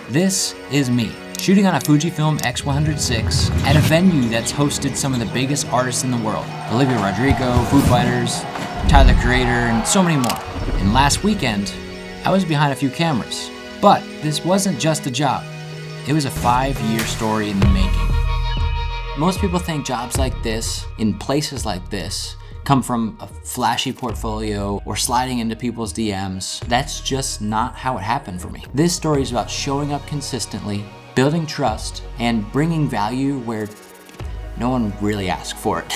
This is me, shooting on a Fujifilm X100VI at a venue that's hosted some of the biggest artists in the world. Olivia Rodrigo, Foo Fighters, Tyler the Creator, and so many more. And last weekend, I was behind a few cameras. But this wasn't just a job. It was a 5-year story in the making. Most people think jobs like this, in places like this, come from a flashy portfolio or sliding into people's DMs. That's just not how it happened for me. This story is about showing up consistently, building trust, and bringing value where no one really asked for it.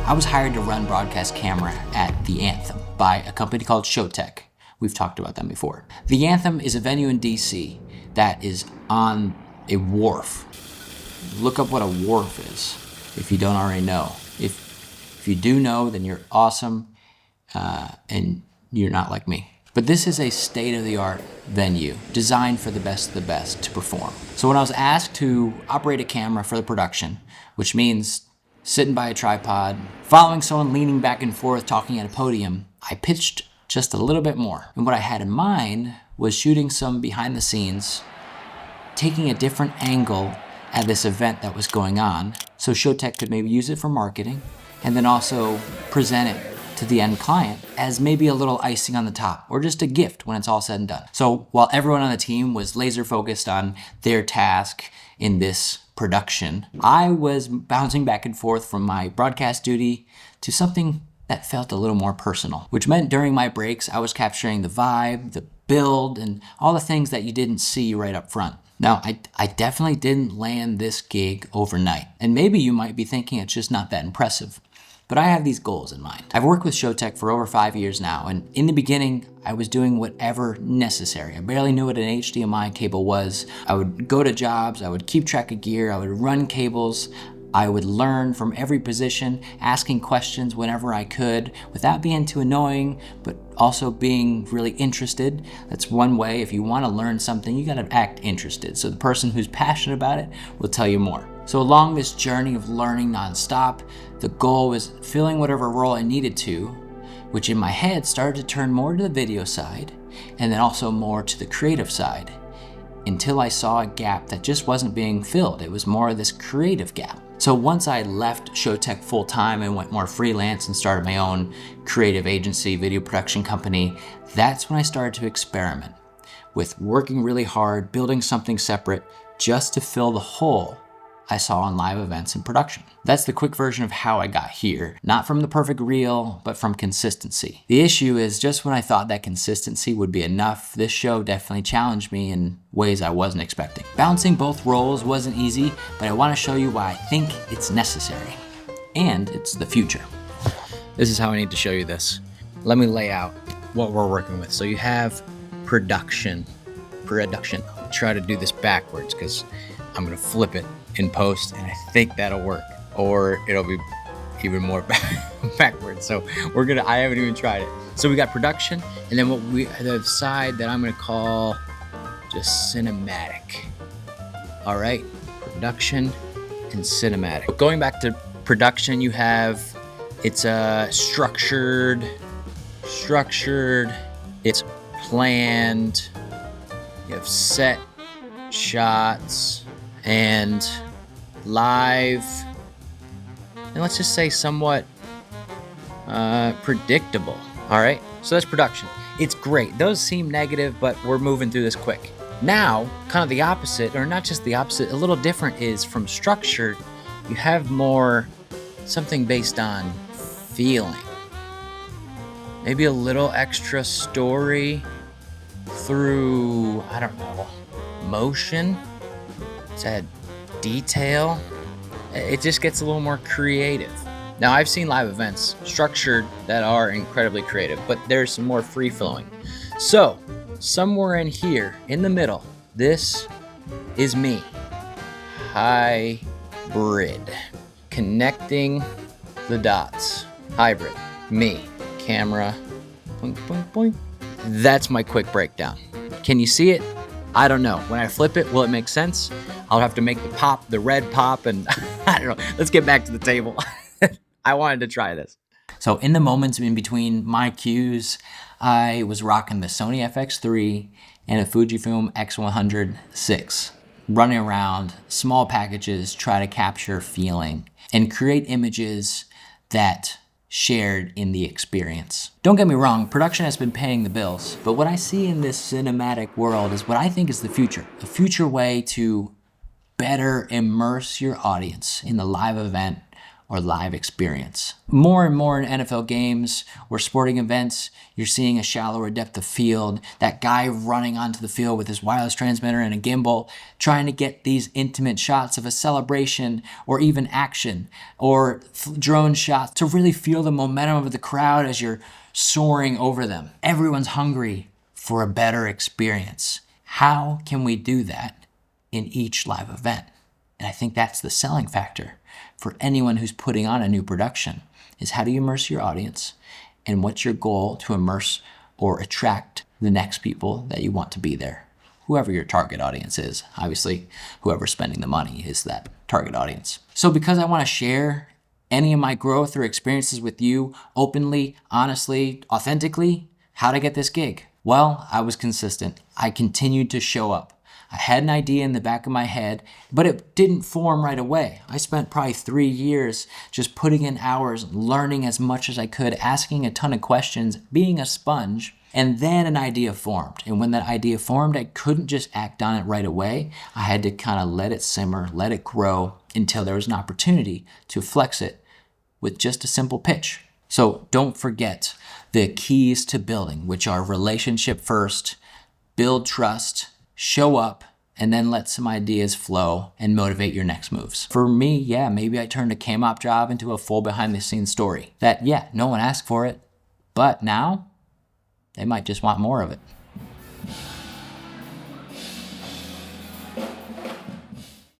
I was hired to run broadcast camera at the Anthem by a company called Showtech. We've talked about them before. The Anthem is a venue in DC that is on a wharf. Look up what a wharf is if you don't already know. If you do know, then you're awesome, and you're not like me. But this is a state-of-the-art venue designed for the best of the best to perform. So when I was asked to operate a camera for the production, which means sitting by a tripod, following someone leaning back and forth, talking at a podium, I pitched just a little bit more. And what I had in mind was shooting some behind the scenes, taking a different angle at this event that was going on, so Showtech could maybe use it for marketing, and then also present it to the end client as maybe a little icing on the top, or just a gift when it's all said and done. So while everyone on the team was laser focused on their task in this production, I was bouncing back and forth from my broadcast duty to something that felt a little more personal, which meant during my breaks, I was capturing the vibe, the build, and all the things that you didn't see right up front. Now, I definitely didn't land this gig overnight, and maybe you might be thinking it's just not that impressive. But I have these goals in mind. I've worked with Showtech for over 5 years now, and in the beginning, I was doing whatever necessary. I barely knew what an HDMI cable was. I would go to jobs, I would keep track of gear, I would run cables, I would learn from every position, asking questions whenever I could, without being too annoying, but also being really interested. That's one way. If you want to learn something, you gotta act interested. So the person who's passionate about it will tell you more. So along this journey of learning nonstop, the goal was filling whatever role I needed to, which in my head started to turn more to the video side, and then also more to the creative side, until I saw a gap that just wasn't being filled. It was more of this creative gap. So once I left Showtech full-time and went more freelance and started my own creative agency, video production company, that's when I started to experiment with working really hard, building something separate just to fill the hole I saw on live events and production. That's the quick version of how I got here. Not from the perfect reel, but from consistency. The issue is just when I thought that consistency would be enough, this show definitely challenged me in ways I wasn't expecting. Balancing both roles wasn't easy, but I want to show you why I think it's necessary. And it's the future. This is how I need to show you this. Let me lay out what we're working with. So you have production. I'll try to do this backwards because I'm gonna flip it in post, and I think that'll work, or it'll be even more backwards. So I haven't even tried it. So we got production, and then the side that I'm gonna call just cinematic. All right, production and cinematic. Going back to production, you have, it's structured, it's planned, you have set shots, and live, and let's just say somewhat predictable. All right, so that's production. It's great. Those seem negative, but we're moving through this quick. Now, kind of the opposite, or not just the opposite, a little different, is from structured, you have more something based on feeling. Maybe a little extra story through, I don't know, motion. It's had detail. It just gets a little more creative. Now, I've seen live events structured that are incredibly creative, but there's some more free-flowing. So, somewhere in here, in the middle, this is me. Hybrid. Connecting the dots. Hybrid. Me. Camera. Boink, boink, boink. That's my quick breakdown. Can you see it? I don't know. When I flip it, will it make sense? I'll have to make the red pop, and I don't know. Let's get back to the table. I wanted to try this. So in the moments in between my cues, I was rocking the Sony FX3 and a Fujifilm X100VI. Running around, small packages, try to capture feeling and create images that shared in the experience. Don't get me wrong, production has been paying the bills, but what I see in this cinematic world is what I think is the future. A future way to better immerse your audience in the live event or live experience. More and more in NFL games or sporting events, you're seeing a shallower depth of field, that guy running onto the field with his wireless transmitter and a gimbal, trying to get these intimate shots of a celebration or even action, or drone shots to really feel the momentum of the crowd as you're soaring over them. Everyone's hungry for a better experience. How can we do that in each live event? And I think that's the selling factor for anyone who's putting on a new production, is how do you immerse your audience, and what's your goal to immerse or attract the next people that you want to be there, whoever your target audience is. Obviously, whoever's spending the money is that target audience. So because I want to share any of my growth or experiences with you openly, honestly, authentically, how'd I get this gig? Well, I was consistent. I continued to show up. I had an idea in the back of my head, but it didn't form right away. I spent probably 3 years just putting in hours, learning as much as I could, asking a ton of questions, being a sponge, and then an idea formed. And when that idea formed, I couldn't just act on it right away. I had to kind of let it simmer, let it grow until there was an opportunity to flex it with just a simple pitch. So don't forget the keys to building, which are relationship first, build trust, show up, and then let some ideas flow and motivate your next moves. For me, yeah, maybe I turned a cam-op job into a full behind-the-scenes story that, yeah, no one asked for it, but now they might just want more of it.